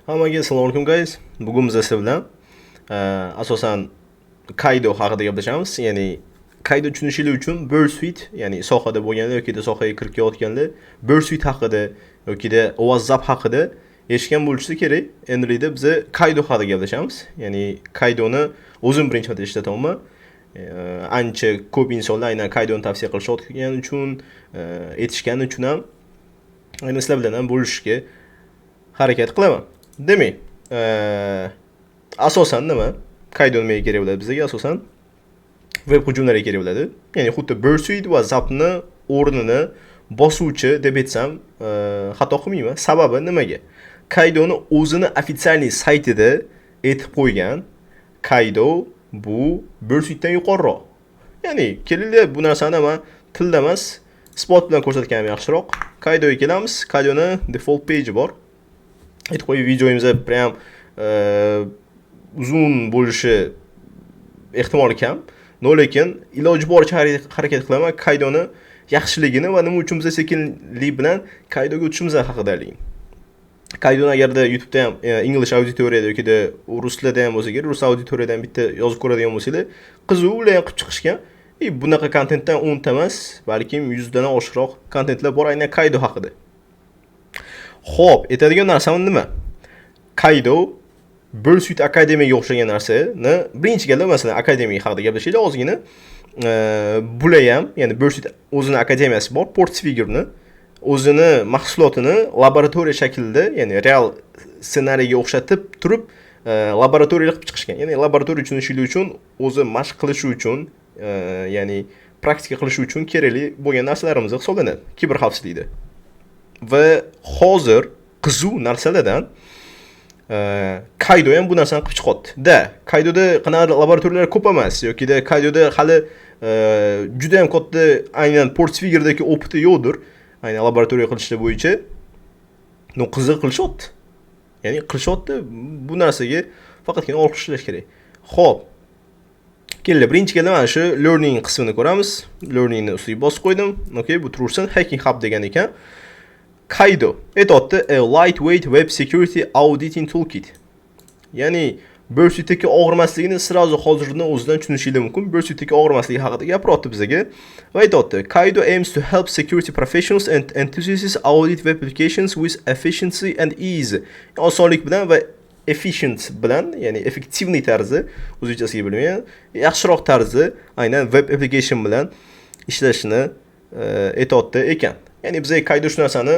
Hammaga assalomu alaykum guys. Bugun biz sizlar bilan asosan Kaido haqida gaplashamiz. Ya'ni Kaido tushunishinglar uchun Bursuit, ya'ni sohada bo'lganlar yoki sohaga kirib kelayotganlar Bursuit haqida yoki WhatsApp haqida eshitgan bo'lishi kerak. Endi biz Kaido haqida gaplashamiz. Ya'ni Kaidoni o'zim birinchi marta ishlataman. Ancha ko'p insonlar aynan Kaidoni tavsiya qilishayotgani uchun, etishgani uchun ham aynan sizlar bilan ham bo'lishishga harakat qilaman. Demak, asosan nima? Kaido nimaga kerak bo'ladi bizga? Asosan web hujumlariga kerak bo'ladi. Ya'ni xuddi Bursuit va Zapni o'rnini bosuvchi deb aytsam, xato qilmayman. Sababi nimaga? Kaidoni o'zini ofitsialniy saytida aytib qo'ygan, Kaido bu Bursuitdan yuqoriroq. Ya'ni kelinglar bu narsani men tilda emas, spot bilan ko'rsatganim yaxshiroq. Kaidoga kelamiz. Kaidoni default page bor. Aytib qo'yib, videomiz prям uzun bo'lishi ehtimoli kam. Lekin iloji boricha harakat qilaman Kaidoni yaxshiligini va nima uchun biz sekinlik bilan Kaidoga o'tishimiz haqida ayting. Kaidoni agarda YouTube'da ham English auditoriyada yoki rus tilida ham bo'lsa kerak, rus auditoriyadan bitta yozib ko'radigan bo'lsanglar, qiziq ular ham qilib chiqishgan. Bunaqa kontentdan 10 ta emas, balkim 100 dan oshiqroq kontentlar bor aynan Kaido haqida. Xo'p, aytadigan narsam nima? Kaido Bursuit Academy'ga o'xshagan narsani birinchi galda masalan akademiya haqida gaplashaylik ozgina. Bular ham, ya'ni Bursuit o'zining akademiyasi bor, Portsfigurni o'zini mahsulotini laboratoriya shaklida, ya'ni real ssenariyga o'xshatib turib, laboratoriya qilib chiqishgan. Ya'ni laboratoriya tushunishlik uchun, o'zi mashq qilish uchun, ya'ni praktika qilish uchun kerakli bo'lgan narsalarimiz hisoblanadi kiberxavfsizlikda. Va hozir qizuv narsalardan Kaido ham bu narsani qilib chiqyapti. Kaidoda qanaqa laboratoriyalar ko'p emas yoki Kaidoda hali juda ham katta aynan Portsfigurdagi opiti yo'qdir. Aynan laboratoriya qilishlar bo'yicha qiziq qilishyapti. Ya'ni qilishyapti, bu narsaga faqatgina olqishlash kerak. Xo'p. Kelinglar, birinchi galda mana shu learning qismini ko'ramiz. Learningni ustiga bosib qo'ydim. Okay, bu tursin Hacking Hub degan ekan. Kaido aytayapti, a lightweight web security auditing toolkit. Ya'ni Bursuitdagi og'irmasligini sirazu hozirdan o'zidan tushunishingiz mumkin. Bursuitdagi og'irmasligi haqida gapiryapti bizga. Va aytayapti, Kaido aims to help security professionals and enthusiasts audit web applications with efficiency and ease. Osonlik bilan va efficient bilan, ya'ni effektivniy tarzda, o'zbekchasiga bilmayman, yaxshiroq tarzda aynan web application bilan ishlashni aytayapti ekan. Ya'ni bizga Kaido shu narsani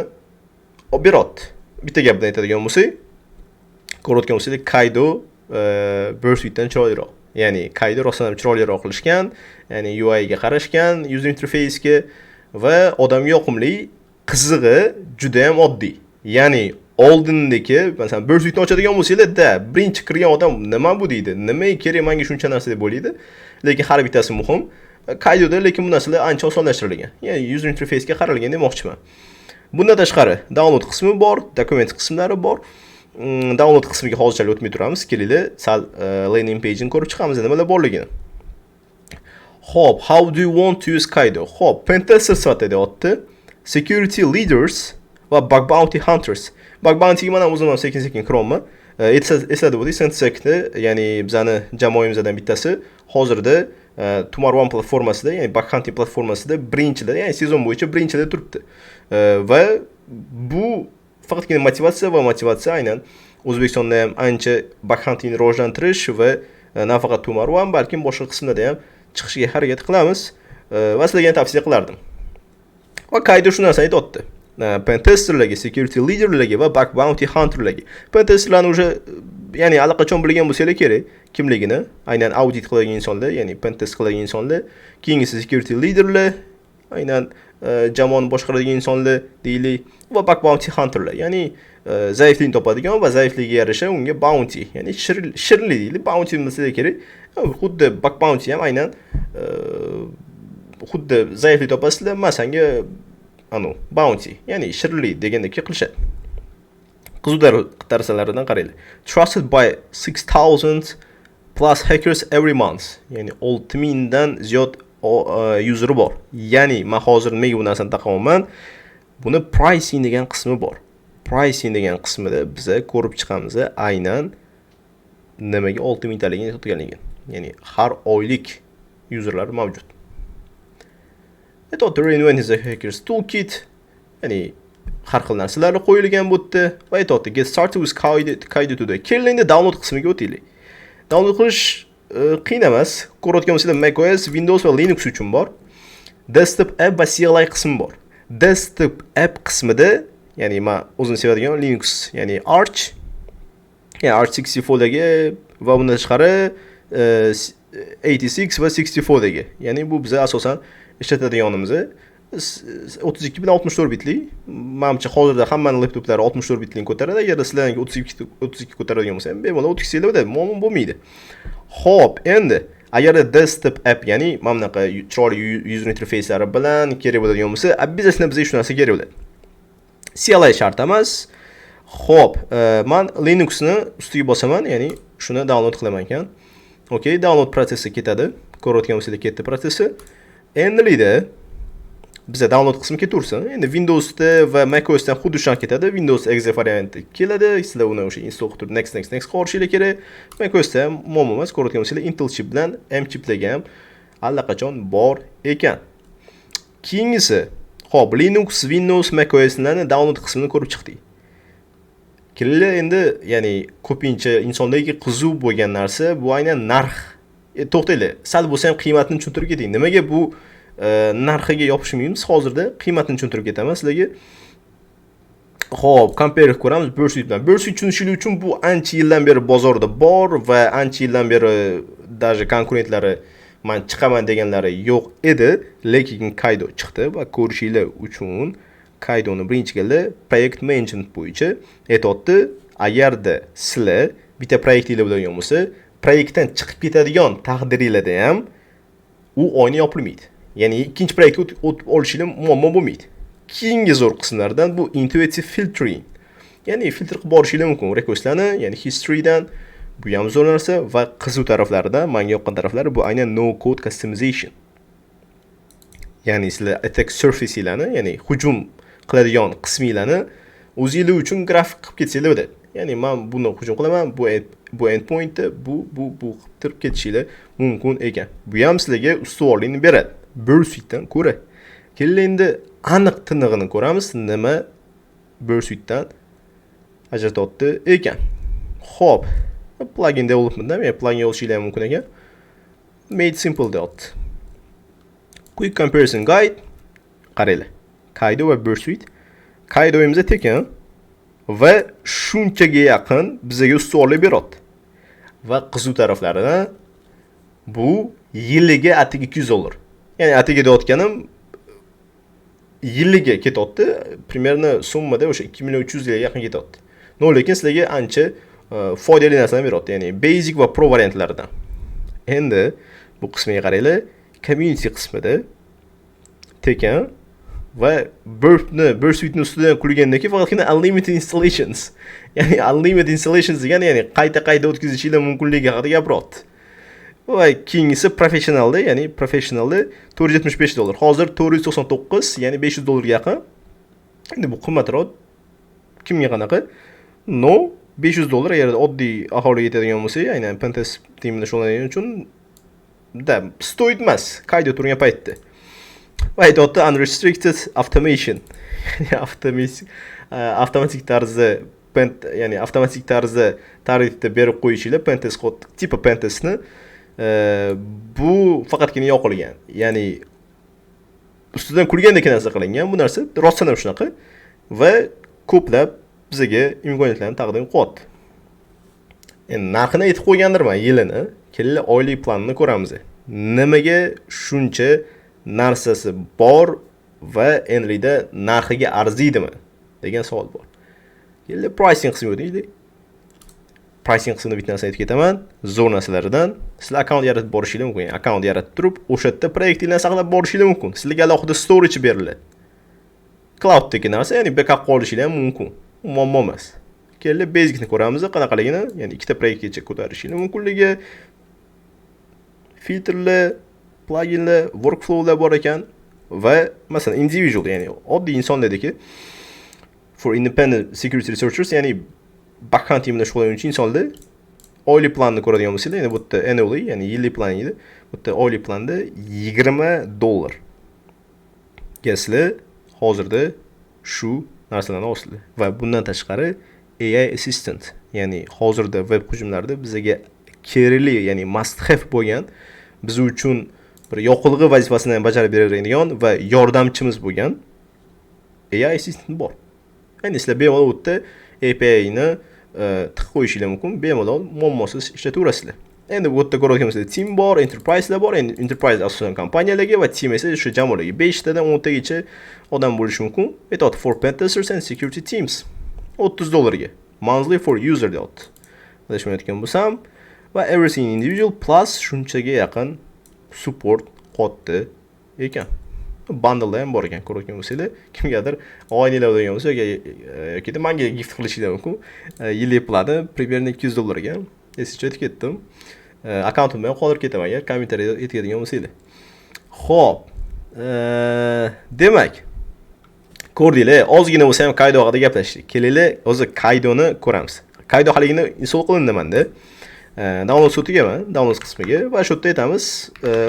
olib beryapti. Bitta gap bilan aytadigan bo'lsak, ko'rayotgan bo'lsangiz, Kaido Bursuitdan chiroyliroq. Ya'ni Kaido rostdan chiroyliroq qilishgan, ya'ni UI ga qarashgan, user interface ga va odamga yoqimli, qizig'i juda ham oddiy. Ya'ni oldindagi, masalan, Bursuitni ochadigan bo'lsanglar, birinchi kirgan odam nima bu deydi? Nima kerak menga shuncha narsa deb o'ylaydi. Lekin har bittasi muhim. Kaidoda lekin bu narsalar ancha osonlashtirilgan. Ya'ni user interface ga qaralgan demoqchiman. Bundan tashqari download qismi bor, dokument qismlari bor. Download qismiga hozircha o'tmay turamiz. Kelinglar, sal landing page ni ko'rib chiqamiz nimalar borligini. Xo'p, how do you want to use Kaido? Xo'p, pentester sifatida deyapti. Security leaders va bug bounty hunters. Bug bounty mana o'zim ham sekin-sekin kiryapman. Esladi bo'ling, Sensecni, ya'ni bizani jamoamizdan bittasi hozirda Tomorrow platformasida, ya'ni bug hunting platformasida birinchida, ya'ni sezon bo'yicha birinchida turibdi. Va bu faqatgina motivatsiya aynan O'zbekistonda ham ancha bug hunting rivojlantirish va nafaqat Tomorrow ham, balkim boshqa qismlarda ham chiqishga harakat qilamiz va sizlarga tavsiya qilardim. Va Kaido shu narsani aytayapti. Pentesterlarga, security leaderlarga va bug bounty hunterlarga. Pentesterlarni уже ya'ni allaqachon bilgan bo'lsanglar kerak kimligini, aynan audit qiladigan insonlar, ya'ni pentest qiladigan insonlar, keyingisi security leaderlar, aynan jamoani boshqaradigan insonlar deylik va bug bounty hunterlar, ya'ni zaiflikni topadigan va zaifligiga yarasha unga bounty, ya'ni shirinlik deylik, bounty bilmaslar kerak. Xuddi bug bounty ham aynan xuddi zaiflik topasizlar, masanga bounty, ya'ni shirinlik degandek qilishadi. Qiziq narsalaridan qaranglar. Trusted by 6000 plus hackers every month. Ya'ni 6000 dan ziyod user bor. Ya'ni men hozir nimaga bu narsani taqaman? Buni pricing degan qismi bor. pricing degan qismida biza ko'rib chiqamiz aynan nimaga 6000 taligini sotganligini. Ya'ni har oylik userlar mavjud. Aytdi Reinvent is a Hackers Toolkit. Ya'ni har xil narsalar qo'yilgan bu yerda. Va aytdi Get started with Kaido today. Keling download qismiga o'taylik. Download qilish qiyin emas. Ko'rayotgan bo'lsanglar macOS, Windows va Linux uchun bor. Desktop app va CLI qismi bor. Desktop app qismida, ya'ni men o'zim sevadigan Linux, ya'ni Arch, ya'ni Arch 64 dagi va bundan tashqari 86 va 64 dagi. Ya'ni bu biza asosan ishlatadiganimiz 32 bilan 64 bitli. Menimcha hozirda hammaning laptoplari 64 bitlikni ko'taradi. Agar sizlarning 32 ko'taradigan bo'lsa, bemalol 32 da muammo bo'lmaydi. Xo'p, endi agar desktop app, ya'ni mana bunaqa chiroyli user interfeyslari bilan kerak bo'ladigan bo'lsa, obviously bizga shu narsa kerak bo'ladi. CLI shart emas. Xo'p, men Linuxni ustiga bosaman, ya'ni shuni download qilaman ekan. Okay, download prosessi ketadi. Ko'rayotgan bo'lsanglar ketdi prosessi. Endilikda biza download qismi ketaversin. Endi Windowsda va macOSdan xuddi shunday ketadi. Windows exe varianti keladi. Sizlar uni o'sha install qilib next qo'yishingiz kerak. macOSda muammo emas. Ko'rayotgan bo'lsanglar Intel chip bilan M chipdagi ham allaqachon bor ekan. Keyingisi, xo'p, Linux, Windows, macOSlarni download qismini ko'rib chiqdik. Kelinglar endi, ya'ni ko'pincha insondagi qiziq bo'lgan narsa bu aynan narx. To'xtaylik, sal bo'lsa ham qiymatni tushuntirib keting. Nimaga bu narxiga yopishmaymiz? Hozirda qiymatni tushuntirib ketaman sizlarga. Xo'p, compare qilib ko'ramiz Bursuit bilan. Bursuit tushunishlik uchun bu ancha yildan beri bozorda bor va ancha yildan beri даже konkurentlari men chiqaman deganlari yo'q edi, lekin Kaido chiqdi va ko'rishinglar uchun Kaidoni birinchi galda proyekt management bo'yicha aytdi, agarda sizlar bitta proyektinglar bo'ladigan bo'lsa, proyektdan chiqib ketadigan taqdiringlarda ham u oyna yopilmaydi. Ya'ni ikkinchi proyektga o'tib olishinglar muammo bo'lmaydi. Keyingi zo'r qismlardan bu intuitive filtering. Ya'ni filtr qilib borishinglar mumkin requestlarni, ya'ni historydan. Bu ham zo'r narsa va qiziq taraflaridan, menga yoqqan taraflari bu aynan no code customization. Ya'ni sizlar attack surface'larni, ya'ni hujum qiladigan qisminglarni o'zingizlar uchun grafik qilib ketsanglar bo'ladi. Ya'ni men buni hujum qilaman, bu endpointda bu qilib ketishinglar mumkin ekan. Bu ham sizlarga ustuvorlikni beradi. Bursuitdan ko'ra. Keling endi aniq tinig'ini ko'ramiz, nima Bursuitdan ajratadi ekan. Xo'p, plugin development, ya'ni plugin yozishinglar mumkin ekan. Made simple dot. Quick comparison guide. Qaranglar. Kaido va Bursuit. Kaido'imizda tekin va shunchaga yaqin bizga ustuvorlik beradi. Va qiziq taraflaridan bu yiliga atiga $200. Ya'ni atiga deyotganim yiliga ketadi. Примерно summada o'sha 2300 ga yaqin ketadi. No, lekin sizlarga ancha foydali narsani beradi. Ya'ni basic va pro variantlaridan. Endi bu qismiga qaranglar. Community qismida tekin va Bursuitni ustidan qurgandan keyin faqatgina unlimited installations. Ya'ni unlimited installations degani, ya'ni qayta o'tkazishinglar mumkinligi haqida gapiradi. Va keyingisi professionalda, ya'ni professionalda $475. Hozir $499, ya'ni $500 ga yaqin. Endi bu qimmatroq. Kimga qanaqa? No, $500 agar oddiy aholiga yetadigan bo'lsa, aynan pentest teamida shug'ullanish uchun da stoyt emas. Kaido turgan paytda. Va aytdi unrestricted automation. Avtomatik tarzda ya'ni avtomatik tarzda tarifda berib qo'yishinglar pentest kod tipi pentestni bu faqatgina yoqilgan. Ya'ni ustidan kulgandek narsa qilingan. Bu narsa rostdan ham shunaqa va ko'plab bizga imkoniyatlarni taqdim qilyapti. Endi narxini aytib qo'ygandirman, yilini. Kelinglar oylik planini ko'ramiz. Nimaga shuncha narsasi bor va endilikda narxiga arziydimi degan savol bor. Kelinglar pricing qismiga o'taylik. Pricing qismida bitta narsa aytib ketaman. Zo'r narsalardan sizlar akkaunt yaratib borishinglar mumkin. Akkaunt yaratib turib, o'sha yerda proyektinglarni saqlab borishinglar mumkin. Sizlarga alohida storage beriladi. Cloud-dagi narsa, ya'ni backup qilishinglar mumkin. Muammo emas. Kelinglar basicni ko'ramiz, qanaqaligini, ya'ni ikkita proyektgacha ko'tarishinglar mumkinligi, filtrlar, pluginlar, workflowlar bor ekan va masalan individual, ya'ni oddiy insonlardagi for independent security researchers, ya'ni bug hunting bilan shug'ullanuvchi insonlar oylik planni ko'radigan bo'lsanglar, ya'ni bu yerda annually, ya'ni yillik plan edi. Bu yerda oylik planda $20 ga sizlar hozirda shu narsalarni olasizlar. Va bundan tashqari AI assistant, ya'ni hozirda web hujumlarida bizga kerakli, ya'ni must have bo'lgan, biz uchun bir yoqilg'i vazifasini bajarib beradigan va yordamchimiz bo'lgan AI assistant bor. Ya'ni sizlar bemalol o'tda API ni tiqib qo'yishingiz mumkin, bemalol muammosiz ishlataverasizlar. Endi bu yerda ko'rayotganingizdek team bor, enterprise'lar bor. Endi enterprise asosan kompaniyalarga va team esa o'sha jamoalarga 5 tadan 10 tagacha odam bo'lishi mumkin. Aytadi for pen testers and security teams. $30 ga. Monthly for user deyapti. Adashmay aytgan bo'lsam, va everything individual plus shunchaga yaqin support qotdi ekan. Bundle ham bor ekan, ko'rayotgan bo'lsanglar, kimgadir oilalar degan bo'lsa yoki menga gift qilishingiz mumkin. Yillik plani примерно $200 ga. Esga tushib ketdim. Akkauntimni ham qoldirib ketaman agar kommentariyada aytadigan bo'lsanglar. Xo'p. Demak, ko'rdinglar, ozgina bo'lsa ham Kaido haqida gaplashdik. Kelinglar, o'zi Kaidoni ko'ramiz. Kaido haligini install qilindi menda. Download so'tigaman, download qismiga va shu yerda aytamiz,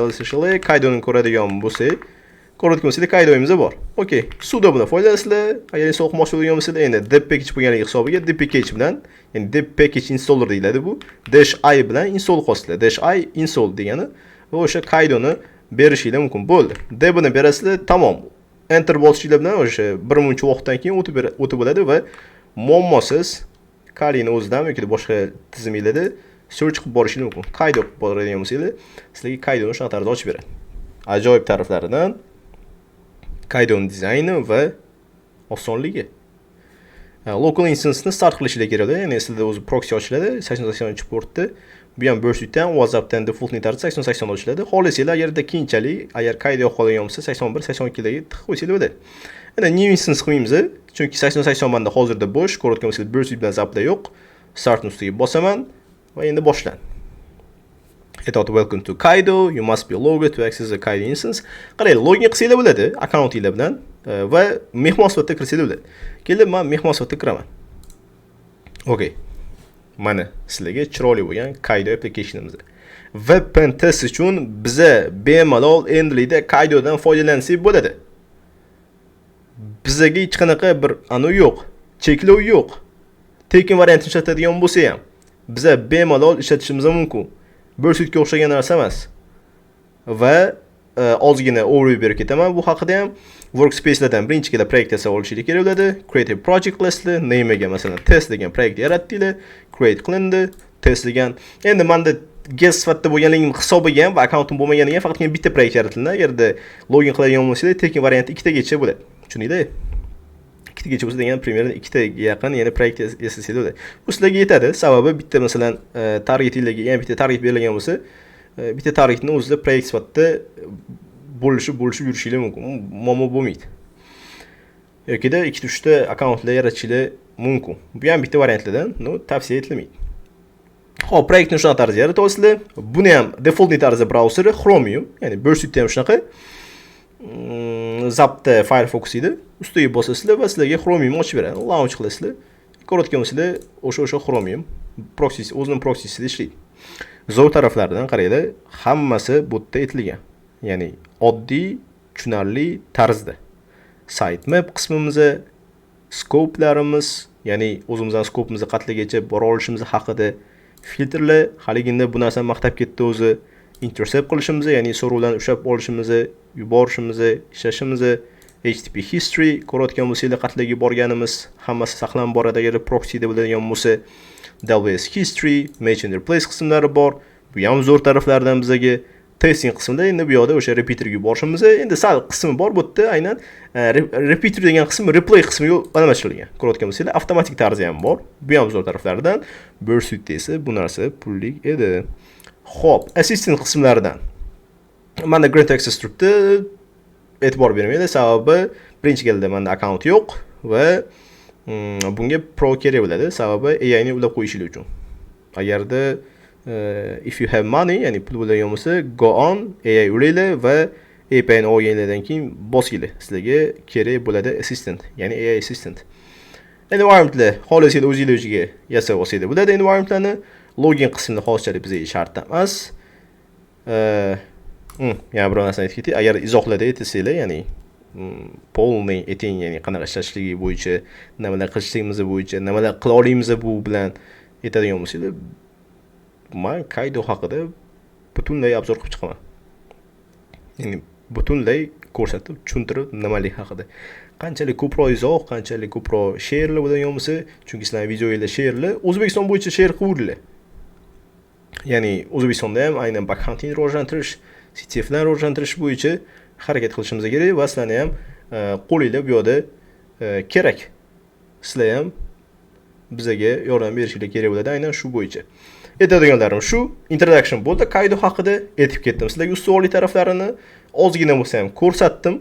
o'zingizlar Kaidoni ko'radigan bo'lsak, ko'radigan bo'lsanglar Kaidoimiz bor. Okay, sudo bilan foydalansizlar. Agar install qilmoqchi bo'lgan bo'lsanglar, endi deb package bo'lganligi hisobiga deb package bilan, ya'ni deb package installer deyiladi bu. -i bilan install qilasizlar. -i install degani va o'sha Kaidoni berishingiz mumkin bo'ldi. Debni berasizlar, tamom. Enter bosishinglar bilan o'sha bir muncha vaqtdan keyin o'tib bo'ladi va muammosiz Kali'ni o'zidan yoki boshqa tizimlarda search qilib borishingiz mumkin. Kaido qilib boradigan bo'lsanglar, sizlarga Kaidoni shunaqa tarzda ochib beradi. Ajoyib taraflaridan Kaido'ning dizayni va osonligi. Local instance'ni start qilishinglar kerak. Ya'ni sizlarda o'zi proxy ochiladi 8080 portda. Bu ham Burst'dan, WhatsApp'dan defaultni tarzda 8080 ochiladi. Xohlasanglar, agarda keyinchalik agar Kaido qolgan bo'lsa 81, 82 dagi tiqib qo'ysanglar bo'ladi. Endi new instance qilmaymiz, chunki 8080 menda hozirda bo'sh, ko'rayotgan bo'lsangiz Burst bilan zapda yo'q. Start ustiga bosaman va endi boshlan. Aytadi welcome to Kaido, you must be logged to access the Kaido instance. Qarang, login qilsanglar bo'ladi akkauntinglar bilan va mehmon sifatida kirsanglar bo'ladi. Kelib, men mehmon sifatida kiraman. Okay. Mana sizlarga chiroyli bo'lgan Kaido applicationimiz. Web pen test uchun biza bemalol endilikda Kaidodan foydalansak bo'ladi. Bizaga hech qanaqa bir yo'q, cheklov yo'q. Tekin variant ishlatadigan bo'lsa ham biza bemalol ishlatishimiz mumkin. Burstga o'xshagan narsa emas. Va ozgina overview berib ketaman bu haqida ham. Workspace'lardan birinchi kela proyekt yasab olishingiz kerak bo'ladi. Create a project qilasizlar. Name'ga masalan test degan proyekt yaratdinglar. Create qilindi. Test degan. Endi menda guest sifatida bo'lganligim hisobiga ham va akkauntim bo'lmaganiga faqatgina bitta proyekt yaratildi. Agarda login qiladigan bo'lsangiz, tekin varianti 2 tagacha bo'ladi. Tushundinglar? 2 tagacha bo'lsa degan примерно 2 taga yaqin, ya'ni proyekt yasasanglar bo'ladi. Bu sizlarga yetadi. Sababi bitta masalan targetinglarga, ya'ni bitta target berilgan bo'lsa, bitta targetni o'zida proyekt sifatida bo'lishib yurishingiz mumkin. Muammo bo'lmaydi. Yokida 2-3 ta akkauntlar yaratishingiz mumkin. Bu ham bitta variantlardan, tavsiya etilmaydi. Xo'p, proyektni shunaqa tarzda yaratib olasizlar. Buni ham default tarzda brauzeri Chromium, ya'ni Burst'da ham shunaqa. Zapda Firefox edi. Ustiga bosasizlar va sizlarga Chromium ochib beradi. Launch qilasizlar. Ko'rayotgan bo'lsanglar, o'sha Chromium proxisi o'zining proxisida ishlaydi. Zo'r taraflaridan qaranglar, hammasi bu yerda aytilgan. Ya'ni oddiy, tushunarli tarzda. Sitemap qismimizda scope'larimiz, ya'ni o'zimizning scope'imizni qatligacha bora olishimiz haqida filtrlar, haligina bu narsani maqtab ketdi o'zi. Intercept qilishimizni, ya'ni so'rovlarni ushlab olishimizni, yuborishimizni, ishlashimizni, HTTP history ko'rayotgan bo'lsanglar, qatliga borganimiz hammasi saqlanib boradi agar proxyda bo'ladigan bo'lsa. WS history, match and replace qismlari bor. Bu ham zo'r taraflardan bizga. Testing qismida endi bu yoqda o'sha repeaterga yuborishimiz, endi sal qismi bor bu yerda, aynan repeater degan qism replay qismiga almashtirilgan. Ko'rayotgan bo'lsanglar, avtomatik tarzi ham bor. Bu ham zo'r taraflaridan. Burst'da esa bu narsa pullik edi. Xo'p, assistant qismlaridan. Menda Grant Access turibdi. E'tibor bermaydi, sababi birinchi galda menda akkaunt yo'q va bunga pro kerak bo'ladi, sababi AI ni ulab qo'yishingiz uchun. Agarda if you have money, ya'ni pul bo'ladigan bo'lsa, go on, AI ulanglar va API ni olganlardan keyin bosinglar. Sizlarga kerak bo'ladi assistant, ya'ni AI assistant. environmentni xolisida o'zingiz ichiga yasab olsangiz bo'ladi. Environmentlarni login qismini hozirchalik bizga shart emas. Yana bir narsani aytib ketay. Agar izohlarda aytsanglar, ya'ni polniy eting, ya'ni qanaqa ishlashligi bo'yicha, nimalar qilishligimiz bo'yicha, nimalar qila olamiz bu bilan aytadigan bo'lsanglar, men Kaydo haqida butunlay obzor qilib chiqaman. Ya'ni butunlay ko'rsatib, tushuntirib, nimalik haqida. Qanchalik ko'proq izoh, qanchalik ko'proq she'rlar bo'ladigan bo'lsa, chunki sizlar videolarda she'rlar O'zbekiston bo'yicha she'r qiluvdilar. Ya'ni O'zbekistonda ham aynan backhandni rivojlantirish, CTFlarni rivojlantirish bo'yicha harakat qilishimiz kerak va sizlarni ham qo'linglar bu yoqda kerak. Sizlar ham bizga yordam berishingiz kerak bo'ladi aynan shu bo'yicha. Aytadiganlarim shu, introduction bo'ldi. Kaydo haqida aytib ketdim. Sizlarga ustuvorlik taraflarini ozgina bo'lsa ham ko'rsatdim.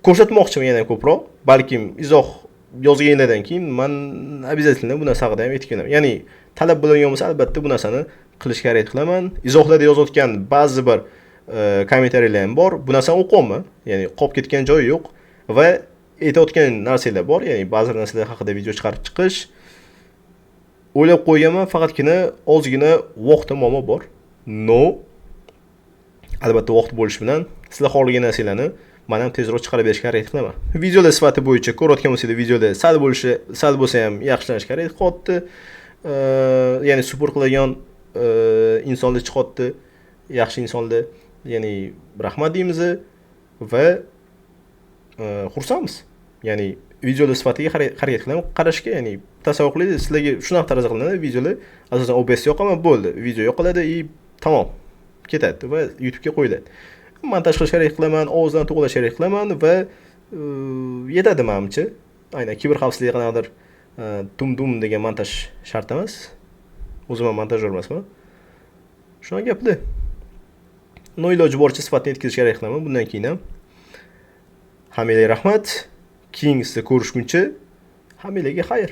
Ko'rsatmoqchiman yana ko'proq. Balkim izoh yozgandan keyin men обязательно bu narsa haqida ham aytib ketaman. Ya'ni talab bo'ladigan bo'lsa, albatta bu narsani qilishga harakat qilaman. Izohlarda yozayotgan ba'zi bir kommentariyalar ham bor. Bu narsani o'qiyman. Ya'ni qolib ketgan joyi yo'q va aytayotgan narsalar bor. Ya'ni ba'zi narsalar haqida video chiqarib chiqish o'ylab qo'yganman, faqatgina ozgina vaqt muammo bor. Albatta vaqt bo'lishi bilan sizlar xohlagan narsalarni men ham tezroq chiqarib berishga harakat qilaman. Videolar sifati bo'yicha ko'rayotgan bo'lsangiz, videoda sal bo'lsa ham yaxshilanishga harakat qilyapti. Ya'ni super qiladigan insonlar chiqyapti, yaxshi insonlar. Ya'ni rahmat deymiz va xursandmiz. Ya'ni videolar sifatiga harakat qilaman qarashga, ya'ni tasavvur qiling, sizlarga shunaqa tarzda qilinadi videolar. Asosan OBS yoqaman, bo'ldi. Video yoqiladi, tamom. Ketadi va YouTube'ga qo'yiladi. Montaj qilishga harakat qilaman, ovozdan to'g'rilashga harakat qilaman va yetadi menimcha. Aynan kiberxavfsizlik qanaqadir dum degan montaj shart emas. O'zim ham montajyor emasman. Shunaqa gaplar. Iloji boricha sifatni yetkazishga harakat qilaman bundan keyin ham. Hammaga rahmat. Keyingisida ko'rishguncha hammaga xayr.